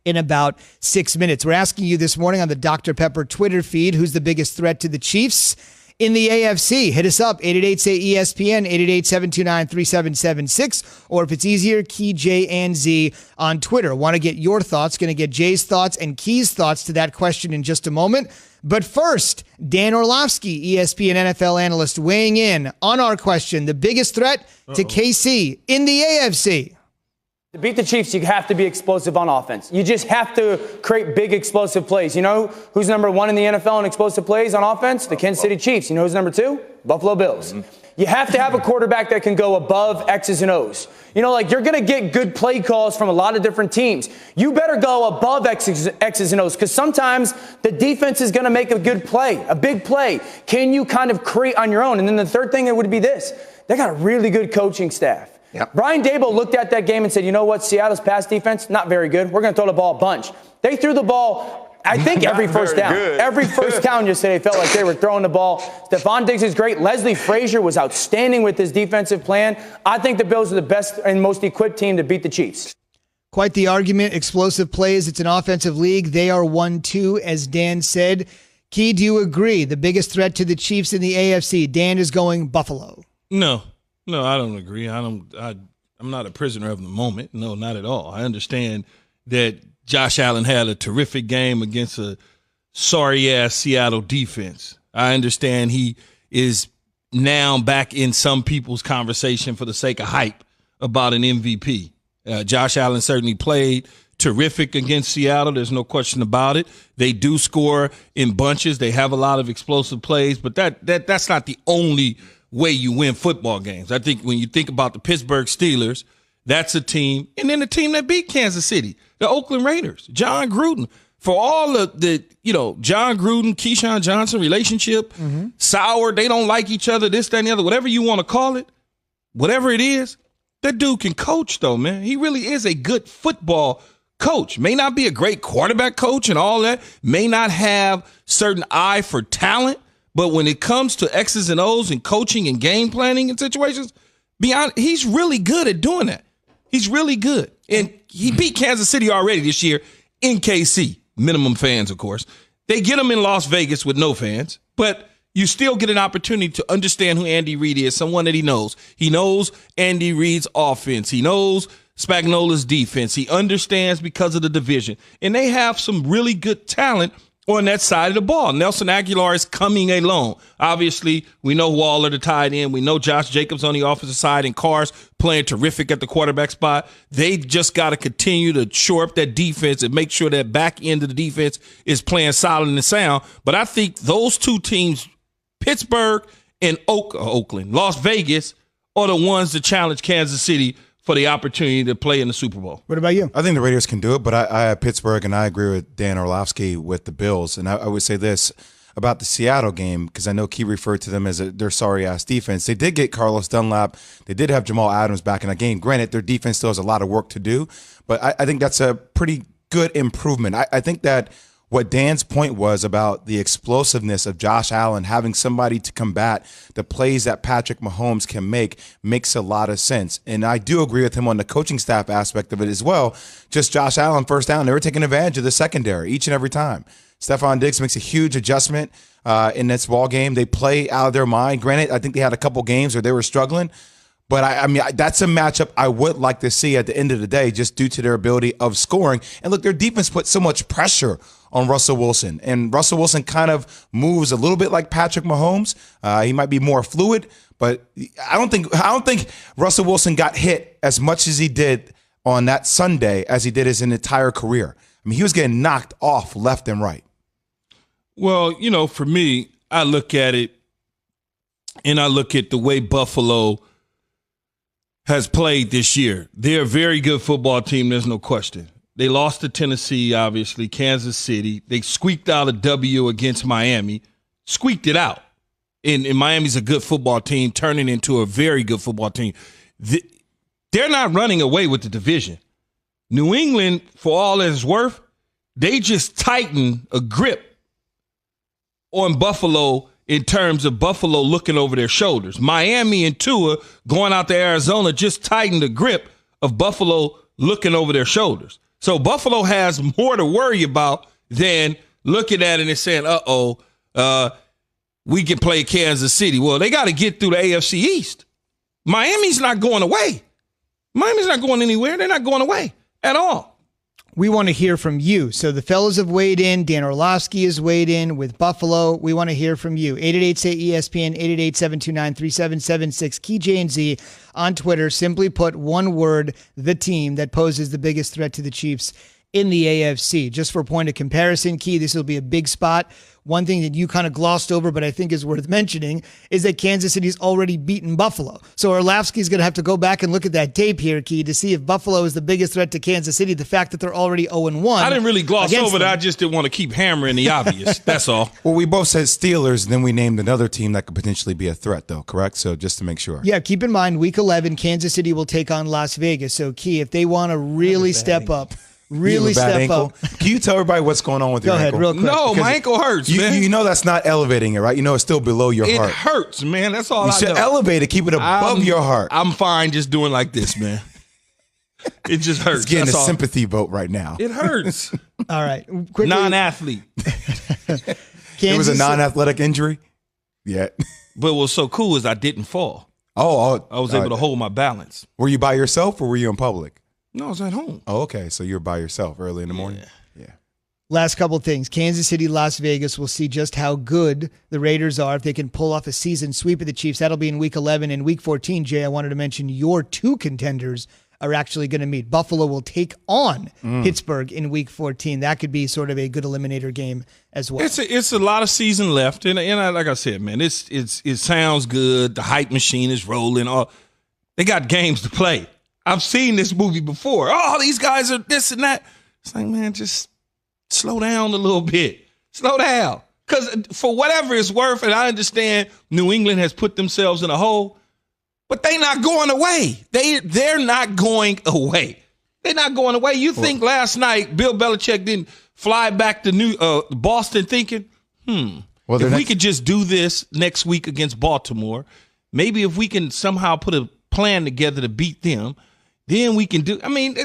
in about 6 minutes. We're asking you this morning on the Dr. Pepper Twitter feed, who's the biggest threat to the Chiefs in the AFC? Hit us up, 888-SAY-ESPN, 888-729-3776, or if it's easier, Key J and Z on Twitter. Want to get your thoughts, going to get Jay's thoughts and Key's thoughts to that question in just a moment. But first, Dan Orlovsky, ESPN NFL analyst, weighing in on our question, the biggest threat to KC in the AFC. To beat the Chiefs, you have to be explosive on offense. You just have to create big explosive plays. You know who's number one in the NFL in explosive plays on offense? The Kansas City Chiefs. You know who's number two? Buffalo Bills. You have to have a quarterback that can go above X's and O's. You know, like, you're going to get good play calls from a lot of different teams. You better go above X's and O's, because sometimes the defense is going to make a good play, a big play. Can you kind of create on your own? And then the third thing would be this. They got a really good coaching staff. Yep. Brian Daboll looked at that game and said, you know what, Seattle's pass defense, not very good. We're going to throw the ball a bunch. They threw the ball, I think, every first down. Every first down yesterday felt like they were throwing the ball. Stephon Diggs is great. Leslie Frazier was outstanding with his defensive plan. I think the Bills are the best and most equipped team to beat the Chiefs. Quite the argument. Explosive plays. It's an offensive league. They are 1-2, as Dan said. Key, do you agree? The biggest threat to the Chiefs in the AFC. Dan is going Buffalo. No, I don't agree. I'm not a prisoner of the moment. No, not at all. I understand that Josh Allen had a terrific game against a sorry-ass Seattle defense. I understand he is now back in some people's conversation for the sake of hype about an MVP. Josh Allen certainly played terrific against Seattle. There's no question about it. They do score in bunches. They have a lot of explosive plays, but that's not the only way you win football games. I think when you think about the Pittsburgh Steelers, that's a team, and then the team that beat Kansas City, the Oakland Raiders, John Gruden. For all of the, John Gruden, Keyshawn Johnson relationship, sour, they don't like each other, this, that, and the other, whatever you want to call it, whatever it is, that dude can coach, though, man. He really is a good football coach. May not be a great quarterback coach and all that, may not have certain eye for talent, but when it comes to X's and O's and coaching and game planning in situations, he's really good at doing that. He's really good. And he beat Kansas City already this year in KC. Minimum fans, of course. They get him in Las Vegas with no fans, but you still get an opportunity to understand who Andy Reid is, someone that he knows. He knows Andy Reid's offense. He knows Spagnuolo's defense. He understands because of the division. And they have some really good talent on that side of the ball. Nelson Aguilar is coming along. Obviously, we know Waller the tight end. We know Josh Jacobs on the offensive side and Carr's playing terrific at the quarterback spot. They just got to continue to shore up that defense and make sure that back end of the defense is playing solid and sound. But I think those two teams, Pittsburgh and Oakland, Las Vegas, are the ones that challenge Kansas City for the opportunity to play in the Super Bowl. What about you? I think the Raiders can do it, but I have Pittsburgh, and I agree with Dan Orlovsky with the Bills. And I would say this about the Seattle game, because I know Key referred to them as their sorry-ass defense. They did get Carlos Dunlap. They did have Jamal Adams back in that game. Granted, their defense still has a lot of work to do, but I think that's a pretty good improvement. I think that what Dan's point was about the explosiveness of Josh Allen, having somebody to combat the plays that Patrick Mahomes can make, makes a lot of sense. And I do agree with him on the coaching staff aspect of it as well. Just Josh Allen, first down, they were taking advantage of the secondary each and every time. Stephon Diggs makes a huge adjustment in this ball game. They play out of their mind. Granted, I think they had a couple games where they were struggling. But, I mean, that's a matchup I would like to see at the end of the day, just due to their ability of scoring. And, look, their defense put so much pressure on Russell Wilson. And Russell Wilson kind of moves a little bit like Patrick Mahomes. He might be more fluid, but I don't think Russell Wilson got hit as much as he did on that Sunday as he did his entire career. I mean, he was getting knocked off left and right. Well, for me, I look at it, and I look at the way Buffalo has played this year. They're a very good football team, there's no question. They lost to Tennessee, obviously, Kansas City. They squeaked out a W against Miami, squeaked it out. And Miami's a good football team, turning into a very good football team. They're not running away with the division. New England, for all that it's worth, they just tightened a grip on Buffalo in terms of Buffalo looking over their shoulders. Miami and Tua going out to Arizona just tightened the grip of Buffalo looking over their shoulders. So Buffalo has more to worry about than looking at it and saying, we can play Kansas City. Well, they got to get through the AFC East. Miami's not going away. Miami's not going anywhere. They're not going away at all. We want to hear from you. So the fellas have weighed in. Dan Orlovsky has weighed in with Buffalo. We want to hear from you. 888-SAY-ESPN, 888-729-3776, Key J and Z on Twitter. Simply put, one word, the team that poses the biggest threat to the Chiefs in the AFC. Just for a point of comparison, Key, this will be a big spot. One thing that you kind of glossed over, but I think is worth mentioning, is that Kansas City's already beaten Buffalo. So Orlovsky's going to have to go back and look at that tape here, Key, to see if Buffalo is the biggest threat to Kansas City. The fact that they're already 0-1. I didn't really gloss over that. I just didn't want to keep hammering the obvious. That's all. Well, we both said Steelers, and then we named another team that could potentially be a threat, though, correct? So just to make sure. Yeah, keep in mind, Week 11, Kansas City will take on Las Vegas. So, Key, if they want to really step up, up. Can you tell everybody what's going on with your ankle? Go ahead, real quick. No, my ankle hurts, man. You know that's not elevating it, right? You know it's still below your heart. It hurts, man. That's all I know. You should elevate it, keep it above your heart. I'm fine just doing like this, man. It just hurts. It's getting that's a all. sympathy vote right now. It hurts. All right. Quickly. Non-athlete. It was a non-athletic injury? Yeah. But what's so cool is I didn't fall. I was able to hold my balance. Were you by yourself or were you in public? No, I was at home. Oh, okay. So you're by yourself early in the morning? Yeah. Last couple of things. Kansas City, Las Vegas. We'll see just how good the Raiders are if they can pull off a season sweep of the Chiefs. That'll be in Week 11. And Week 14, Jay, I wanted to mention your two contenders are actually going to meet. Buffalo will take on Pittsburgh in Week 14. That could be sort of a good eliminator game as well. It's a lot of season left. And like I said, man, it sounds good. The hype machine is rolling. They got games to play. I've seen this movie before. Oh, these guys are this and that. It's like, man, just slow down a little bit. Slow down. Because for whatever it's worth, and I understand New England has put themselves in a hole, but they're not going away. They're not going away. They're not going away. You think last night Bill Belichick didn't fly back to Boston thinking, if we could just do this next week against Baltimore, maybe if we can somehow put a plan together to beat them, then we can do. I mean,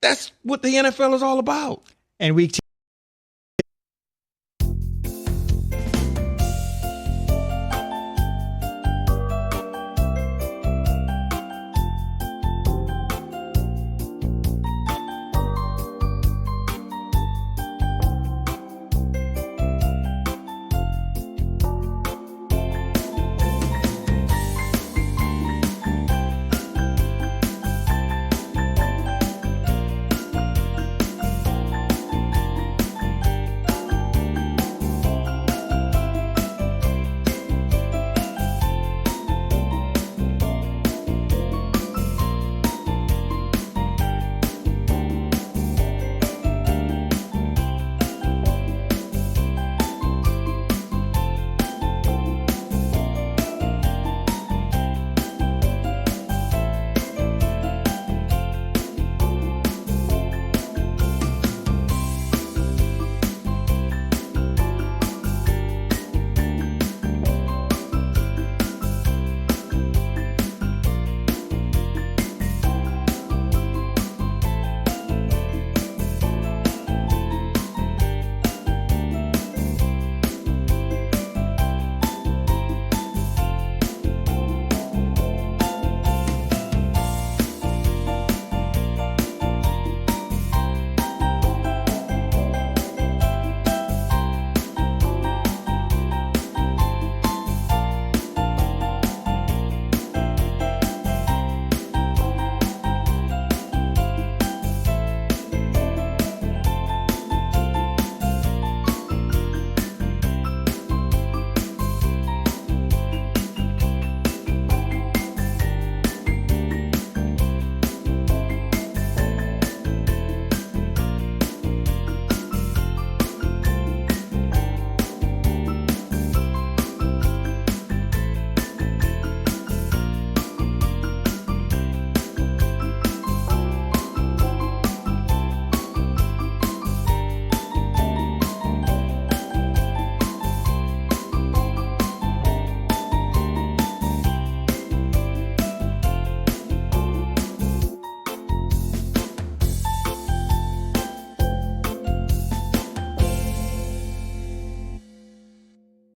that's what the NFL is all about. And Week